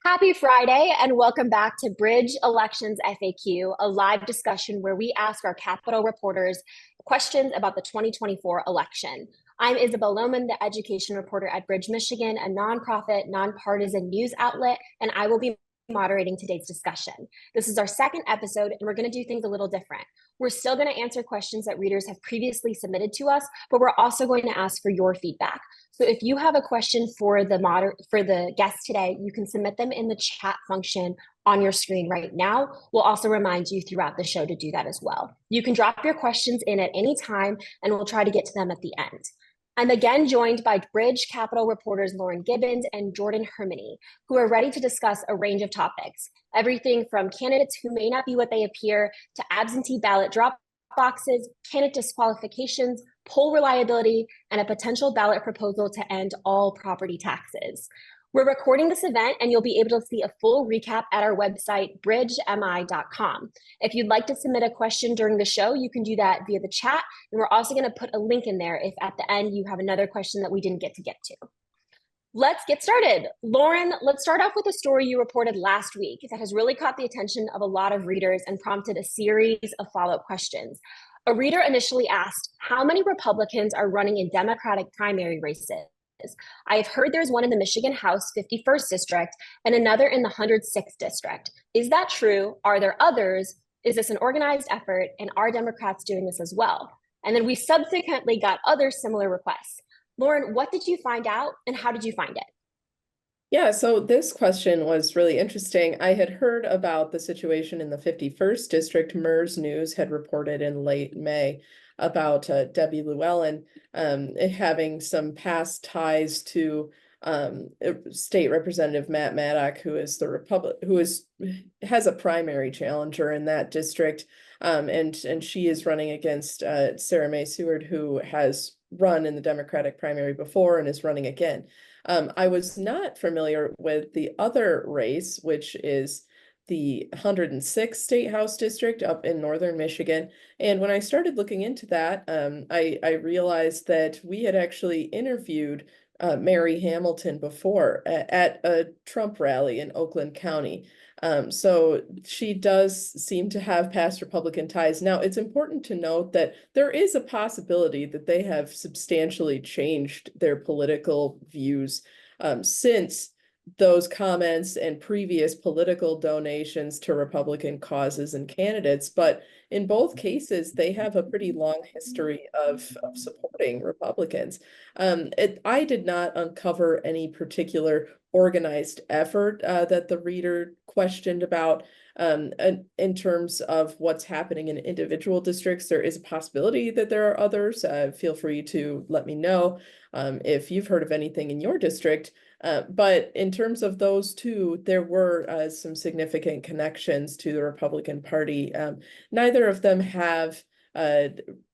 Happy Friday and welcome back to Bridge Elections FAQ, a live discussion where we ask our Capitol reporters questions about the 2024 election. I'm Isabel Lohman, the education reporter at Bridge, Michigan, a nonprofit, nonpartisan news outlet, and I will be moderating today's discussion. This is our second episode, and we're going to do things a little different. We're still going to answer questions that readers have previously submitted to us, but we're also going to ask for your feedback. So if you have a question for the guest today, you can submit them in the chat function on your screen right now. We'll also remind you throughout the show to do that as well. You can drop your questions in at any time, and we'll try to get to them at the end. I'm again joined by Bridge Capitol reporters Lauren Gibbons and Jordyn Hermani, who are ready to discuss a range of topics, everything from candidates who may not be what they appear to absentee ballot drop boxes, candidate disqualifications, poll reliability, and a potential ballot proposal to end all property taxes. We're recording this event, and you'll be able to see a full recap at our website, bridgemi.com. If you'd like to submit a question during the show, you can do that via the chat, and we're also going to put a link in there if at the end you have another question that we didn't get to. Let's get started. Lauren, let's start off with a story you reported last week that has really caught the attention of a lot of readers and prompted a series of follow-up questions. A reader initially asked, how many Republicans are running in Democratic primary races? I have heard there's one in the Michigan House 51st District and another in the 106th District. Is that true? Are there others? Is this an organized effort? And are Democrats doing this as well? And then we subsequently got other similar requests. Lauren, what did you find out and how did you find it? Yeah, so this question was really interesting. I had heard about the situation in the 51st District. MERS News had reported in late May about Debbie Llewellyn having some past ties to State Representative Matt Maddock, who is has a primary challenger in that district, and she is running against Sarah Mae Seward, who has run in the Democratic primary before and is running again. I was not familiar with the other race, which is the 106th State House District up in northern Michigan. And when I started looking into that, I realized that we had actually interviewed Mary Hamilton before at a Trump rally in Oakland County. So she does seem to have past Republican ties. Now, it's important to note that there is a possibility that they have substantially changed their political views since those comments and previous political donations to Republican causes and candidates. But in both cases, they have a pretty long history of supporting Republicans. I did not uncover any particular organized effort that the reader questioned about. In terms of what's happening in individual districts, there is a possibility that there are others. Feel free to let me know if you've heard of anything in your district. But in terms of those two, there were some significant connections to the Republican Party. Neither of them have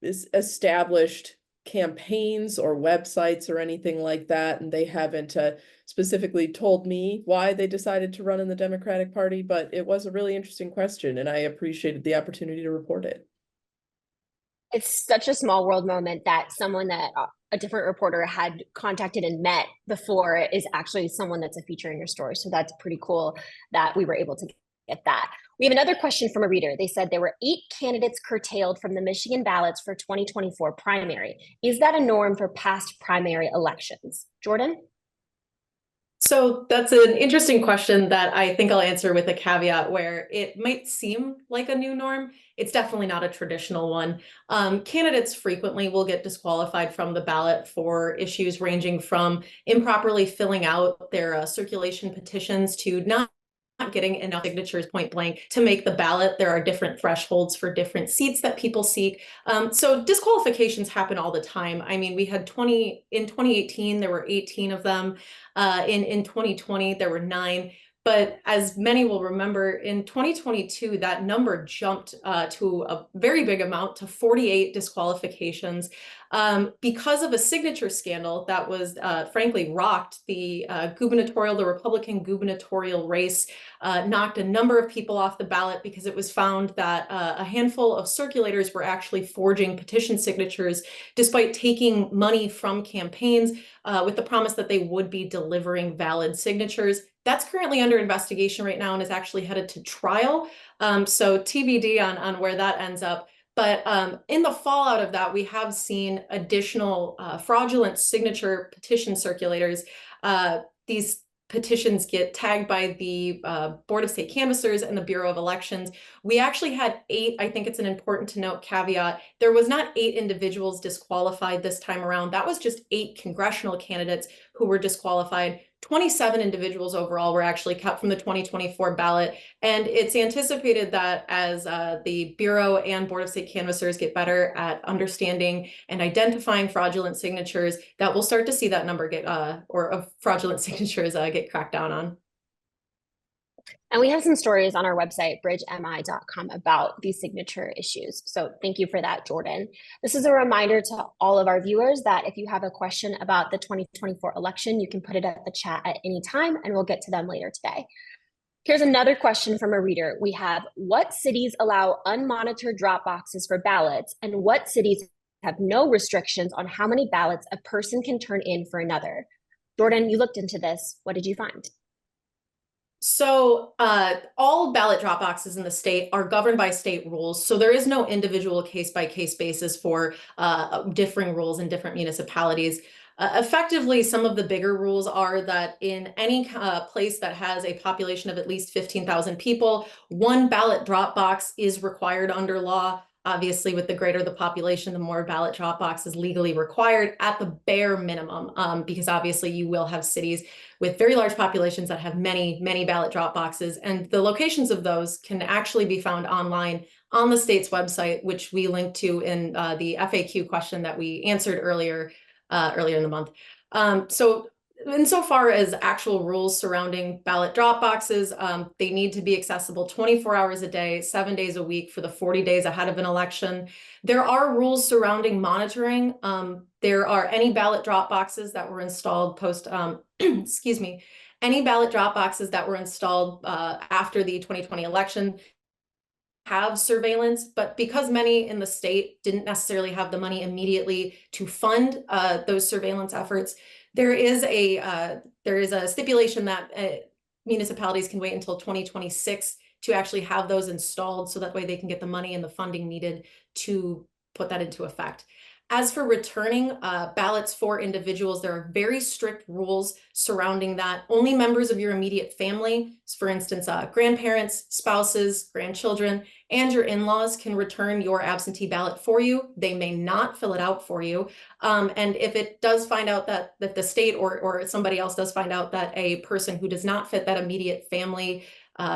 established campaigns or websites or anything like that, and they haven't specifically told me why they decided to run in the Democratic Party, but it was a really interesting question, and I appreciated the opportunity to report it. It's such a small world moment that someone that a different reporter had contacted and met before is actually someone that's a feature in your story. So that's pretty cool that we were able to get that. We have another question from a reader. They said there were 8 candidates curtailed from the Michigan ballots for 2024 primary. Is that a norm for past primary elections? Jordyn? So that's an interesting question that I think I'll answer with a caveat where it might seem like a new norm. It's definitely not a traditional one. Candidates frequently will get disqualified from the ballot for issues ranging from improperly filling out their circulation petitions to not getting enough signatures point blank to make the ballot. There are different thresholds for different seats that people seek. So disqualifications happen all the time. I mean, we had in 2018, there were 18 of them. In 2020, there were 9. But as many will remember, in 2022, that number jumped to a very big amount, to 48 disqualifications, because of a signature scandal that was frankly rocked the Republican gubernatorial race, knocked a number of people off the ballot because it was found that a handful of circulators were actually forging petition signatures despite taking money from campaigns with the promise that they would be delivering valid signatures. That's currently under investigation right now and is actually headed to trial. So TBD on where that ends up. But in the fallout of that, we have seen additional fraudulent signature petition circulators. These petitions get tagged by the Board of State Canvassers and the Bureau of Elections. We actually had 8, I think it's an important to note caveat, there was not 8 individuals disqualified this time around. That was just 8 congressional candidates who were disqualified. 27 individuals overall were actually cut from the 2024 ballot. And it's anticipated that as the Bureau and Board of State Canvassers get better at understanding and identifying fraudulent signatures, that we'll start to see that number get, or of fraudulent signatures get cracked down on. And we have some stories on our website, bridgemi.com, about these signature issues. So thank you for that, Jordyn. This is a reminder to all of our viewers that if you have a question about the 2024 election, you can put it at the chat at any time, and we'll get to them later today. Here's another question from a reader. We have, what cities allow unmonitored drop boxes for ballots, and what cities have no restrictions on how many ballots a person can turn in for another? Jordyn, you looked into this. What did you find? So all ballot drop boxes in the state are governed by state rules. So there is no individual case-by-case basis for differing rules in different municipalities. Effectively, some of the bigger rules are that in any place that has a population of at least 15,000 people, 1 ballot drop box is required under law. Obviously, with the greater the population, the more ballot drop box is legally required at the bare minimum, because obviously you will have cities with very large populations that have many, many ballot drop boxes. And the locations of those can actually be found online on the state's website, which we linked to in the FAQ question that we answered earlier in the month. So insofar as actual rules surrounding ballot drop boxes, they need to be accessible 24 hours a day, 7 days a week for the 40 days ahead of an election. There are rules surrounding monitoring. There are any ballot drop boxes that were installed post, excuse me, any ballot drop boxes that were installed after the 2020 election have surveillance, but because many in the state didn't necessarily have the money immediately to fund those surveillance efforts, there is a stipulation that municipalities can wait until 2026 to actually have those installed, so that way they can get the money and the funding needed to put that into effect. As for returning ballots for individuals, there are very strict rules surrounding that. Only members of your immediate family, for instance, grandparents, spouses, grandchildren, and your in-laws can return your absentee ballot for you. They may not fill it out for you. And if it does find out that the state or somebody else does find out that a person who does not fit that immediate family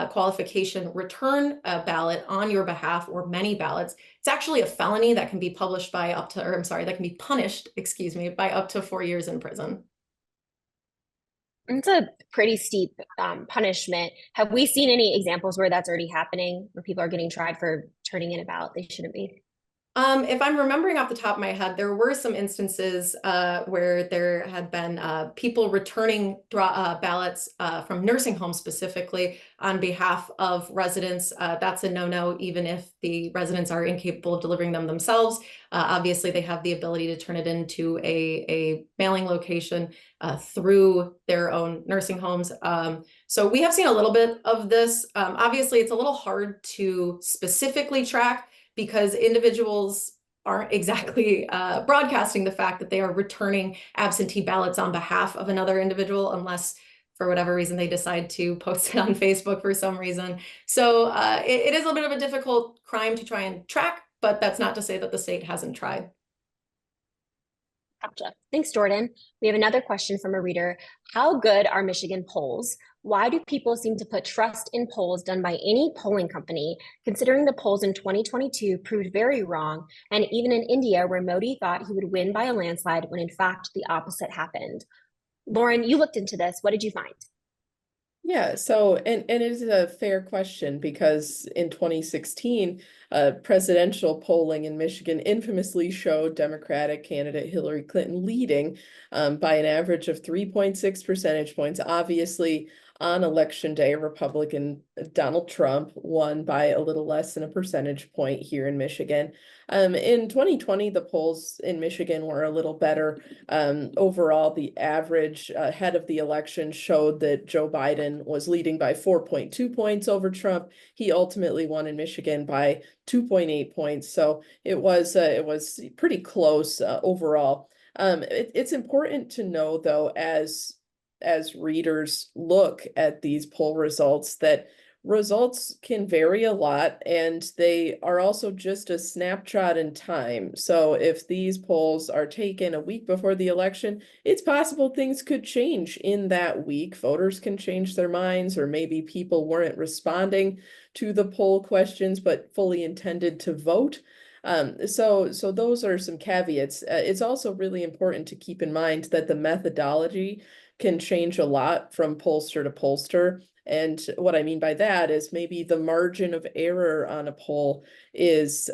qualification return a ballot on your behalf, or many ballots, it's actually a felony that can be punished by up to, that can be punished, excuse me, by up to 4 years in prison. It's a pretty steep punishment. Have we seen any examples where that's already happening, where people are getting tried for turning in a ballot they shouldn't be? If I'm remembering off the top of my head, there were some instances where there had been people returning ballots from nursing homes specifically on behalf of residents. That's a no-no, even if the residents are incapable of delivering them themselves. Obviously, they have the ability to turn it into a mailing location through their own nursing homes. So we have seen a little bit of this. Obviously, it's a little hard to specifically track, because individuals aren't exactly broadcasting the fact that they are returning absentee ballots on behalf of another individual, unless for whatever reason they decide to post it on Facebook for some reason. So it is a bit of a difficult crime to try and track, but that's not to say that the state hasn't tried. Gotcha. Thanks, Jordyn. We have another question from a reader. How good are Michigan polls? Why do people seem to put trust in polls done by any polling company, considering the polls in 2022 proved very wrong, and even in India, where Modi thought he would win by a landslide when in fact the opposite happened? Lauren, you looked into this. What did you find? Yeah, so and it is a fair question, because in 2016, presidential polling in Michigan infamously showed Democratic candidate Hillary Clinton leading by an average of 3.6 percentage points. Obviously, on election day, Republican Donald Trump won by a little less than a percentage point here in Michigan. In 2020, the polls in Michigan were a little better. Overall, the average ahead of the election showed that Joe Biden was leading by 4.2 points over Trump. He ultimately won in Michigan by 2.8 points. So it was pretty close overall. It's important to know, though, as readers look at these poll results, that results can vary a lot, and they are also just a snapshot in time. So if these polls are taken a week before the election, it's possible things could change in that week. Voters can change their minds, or maybe people weren't responding to the poll questions but fully intended to vote. So those are some caveats. It's also really important to keep in mind that the methodology can change a lot from pollster to pollster. And what I mean by that is maybe the margin of error on a poll is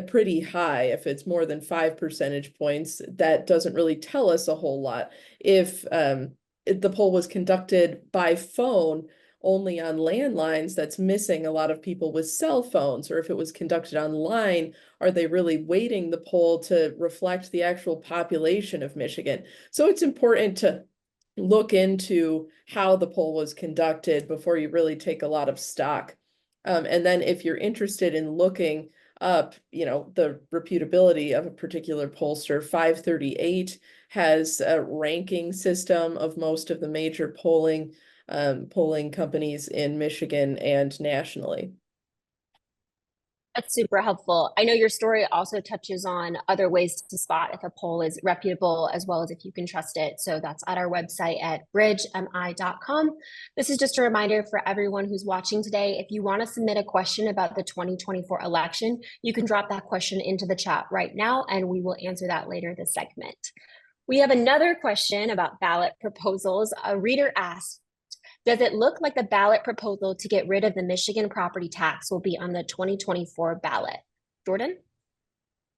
pretty high. If it's more than 5 percentage points, that doesn't really tell us a whole lot. If the poll was conducted by phone only on landlines, that's missing a lot of people with cell phones. Or if it was conducted online, are they really weighting the poll to reflect the actual population of Michigan? So it's important to look into how the poll was conducted before you really take a lot of stock. And then if you're interested in looking up, the reputability of a particular pollster, 538 has a ranking system of most of the major polling companies in Michigan and nationally. That's super helpful. I know your story also touches on other ways to spot if a poll is reputable, as well as if you can trust it. So that's at our website at bridgemi.com. This is just a reminder for everyone who's watching today. If you want to submit a question about the 2024 election, you can drop that question into the chat right now, and we will answer that later this segment. We have another question about ballot proposals. A reader asked, does it look like the ballot proposal to get rid of the Michigan property tax will be on the 2024 ballot? Jordyn?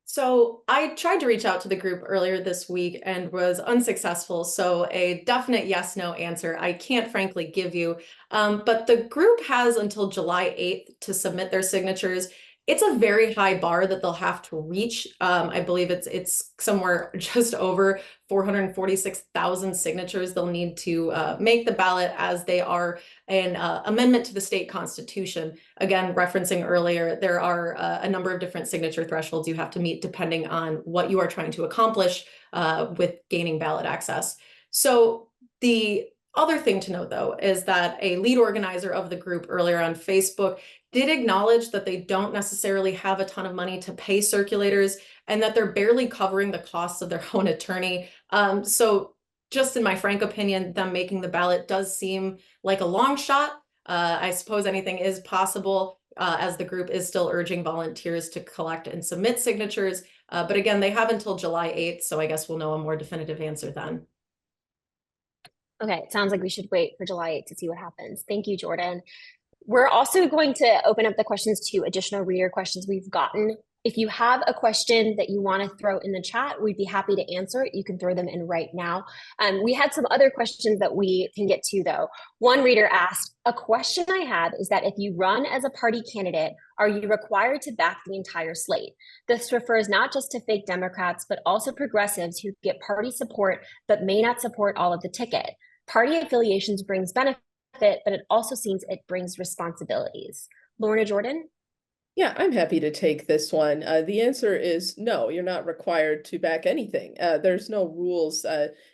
So I tried to reach out to the group earlier this week and was unsuccessful. So a definite yes, no answer I can't frankly give you. But the group has until July 8th to submit their signatures. It's a very high bar that they'll have to reach. I believe it's somewhere just over 446,000 signatures they'll need to make the ballot, as they are an amendment to the state constitution. Again, referencing earlier, there are a number of different signature thresholds you have to meet depending on what you are trying to accomplish with gaining ballot access. So the other thing to note, though, is that a lead organizer of the group earlier on Facebook did acknowledge that they don't necessarily have a ton of money to pay circulators, and that they're barely covering the costs of their own attorney. So just in my frank opinion, them making the ballot does seem like a long shot. I suppose anything is possible, as the group is still urging volunteers to collect and submit signatures. But again, they have until July 8th, so I guess we'll know a more definitive answer then. Okay, it sounds like we should wait for July 8th to see what happens. Thank you, Jordyn. We're also going to open up the questions to additional reader questions we've gotten. If you have a question that you want to throw in the chat, we'd be happy to answer it. You can throw them in right now. We had some other questions that we can get to, though. One reader asked, a question I have is that if you run as a party candidate, are you required to back the entire slate? This refers not just to fake Democrats, but also progressives who get party support but may not support all of the ticket. Party affiliations brings benefit, but it also seems it brings responsibilities. Lorna, Jordyn? Yeah, I'm happy to take this one. The answer is no, you're not required to back anything. There's no rules.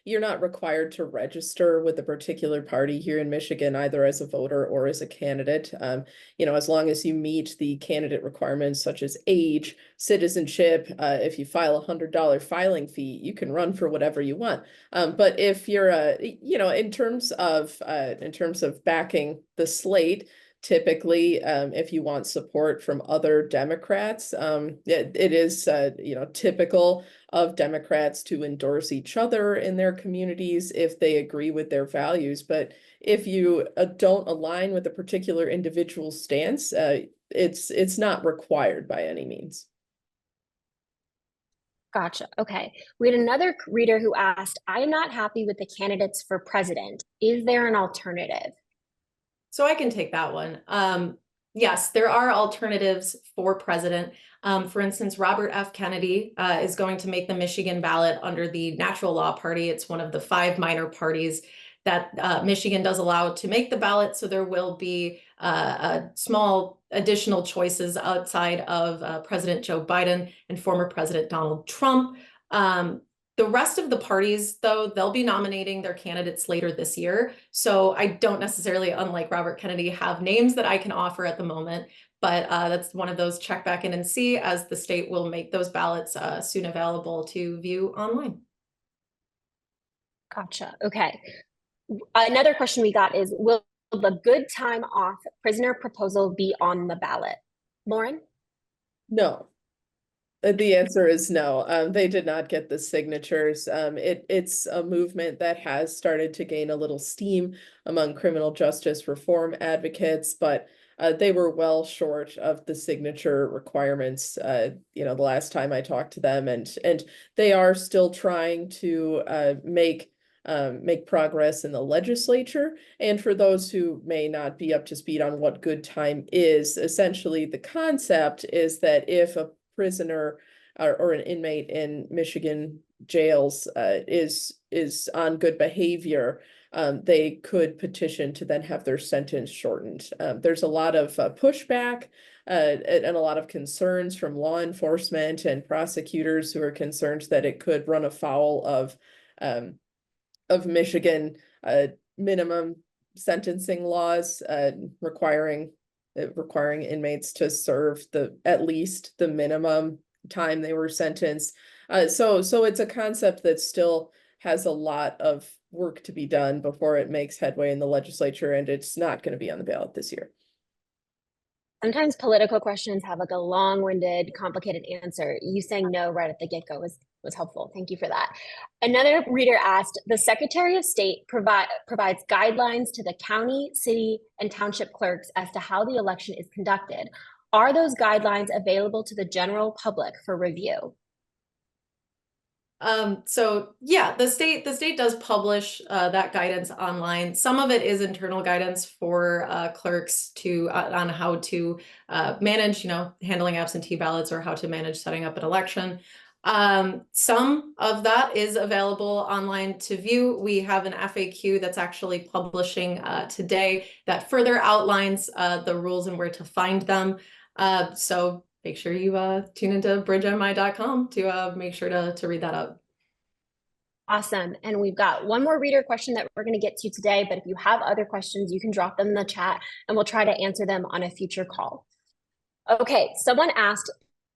You're not required to register with a particular party here in Michigan, either as a voter or as a candidate. As long as you meet the candidate requirements such as age, citizenship, if you file $100 filing fee, you can run for whatever you want. But if you're, in terms of backing the slate, typically, if you want support from other Democrats, it is, typical of Democrats to endorse each other in their communities if they agree with their values. But if you don't align with a particular individual stance, it's not required by any means. Gotcha. Okay. We had another reader who asked, I am not happy with the candidates for president. Is there an alternative? So I can take that one. Yes, there are alternatives for president. For instance, Robert F. Kennedy is going to make the Michigan ballot under the Natural Law Party. It's one of the 5 minor parties that Michigan does allow to make the ballot. So there will be small additional choices outside of President Joe Biden and former President Donald Trump. The rest of the parties, though, they'll be nominating their candidates later this year. So I don't necessarily, unlike Robert Kennedy, have names that I can offer at the moment. But that's one of those check back in and see, as the state will make those ballots soon available to view online. Gotcha. Okay. Another question we got is, will the good time off prisoner proposal be on the ballot? Lauren? No. The answer is no. They did not get the signatures. It's a movement that has started to gain a little steam among criminal justice reform advocates, but they were well short of the signature requirements, the last time I talked to them, and they are still trying to make progress in the legislature. And for those who may not be up to speed on what good time is, essentially the concept is that if a prisoner or an inmate in Michigan jails is on good behavior, they could petition to then have their sentence shortened. There's a lot of pushback and a lot of concerns from law enforcement and prosecutors who are concerned that it could run afoul of Michigan minimum sentencing laws, requiring inmates to serve at least the minimum time they were sentenced. So it's a concept that still has a lot of work to be done before it makes headway in the legislature, and it's not going to be on the ballot this year. Sometimes political questions have like a long-winded, complicated answer. You saying no right at the get-go was helpful. Thank you for that. Another reader asked, the Secretary of State provides guidelines to the county, city, and township clerks as to how the election is conducted. Are those guidelines available to the general public for review? So yeah, the state does publish that guidance online. Some of it is internal guidance for clerks on how to manage, handling absentee ballots, or how to manage setting up an election. Some of that is available online to view. We have an FAQ that's actually publishing today that further outlines the rules and where to find them. So make sure you tune into bridgemi.com to make sure to read that out. Awesome. And we've got one more reader question that we're going to get to today, but if you have other questions, you can drop them in the chat and we'll try to answer them on a future call. Okay, someone asked,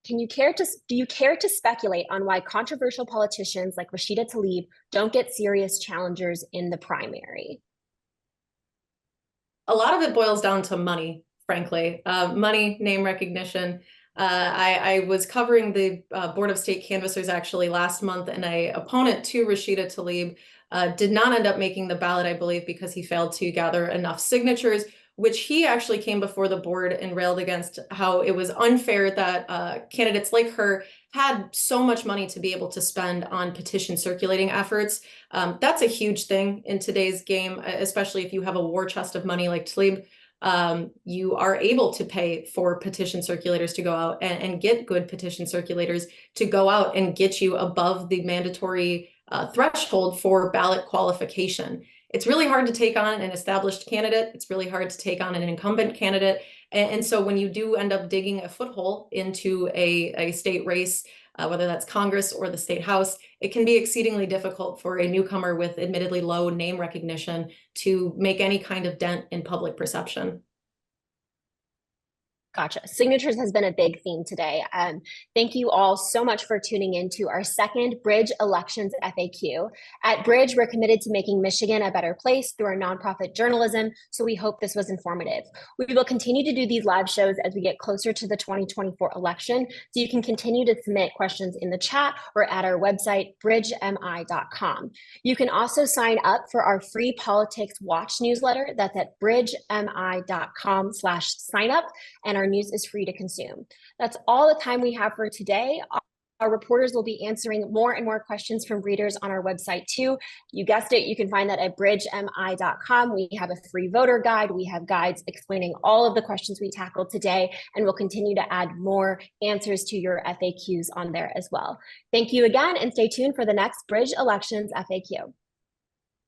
do you care to speculate on why controversial politicians like Rashida Tlaib don't get serious challengers in the primary? A lot of it boils down to money, frankly. Money, name recognition. I was covering the Board of State Canvassers actually last month, and an opponent to Rashida Tlaib did not end up making the ballot, I believe, because he failed to gather enough signatures, which he actually came before the board and railed against how it was unfair that candidates like her had so much money to be able to spend on petition circulating efforts. That's a huge thing in today's game, especially if you have a war chest of money like Tlaib. You are able to pay for petition circulators to go out and get good petition circulators to go out and get you above the mandatory threshold for ballot qualification. It's really hard to take on an established candidate. It's really hard to take on an incumbent candidate. And so when you do end up digging a foothole into a state race, whether that's Congress or the state house, it can be exceedingly difficult for a newcomer with admittedly low name recognition to make any kind of dent in public perception. Gotcha. Signatures has been a big theme today. Thank you all so much for tuning in to our second Bridge Elections FAQ. At Bridge, we're committed to making Michigan a better place through our nonprofit journalism, so we hope this was informative. We will continue to do these live shows as we get closer to the 2024 election, so you can continue to submit questions in the chat or at our website, bridgemi.com. You can also sign up for our free Politics Watch newsletter. That's at bridgemi.com/signup, and our news is free to consume. That's all the time we have for today. Our reporters will be answering more and more questions from readers on our website too. You guessed it, you can find that at bridgemi.com. We have a free voter guide. We have guides explaining all of the questions we tackled today, and we'll continue to add more answers to your FAQs on there as well. Thank you again, and stay tuned for the next Bridge Elections FAQ.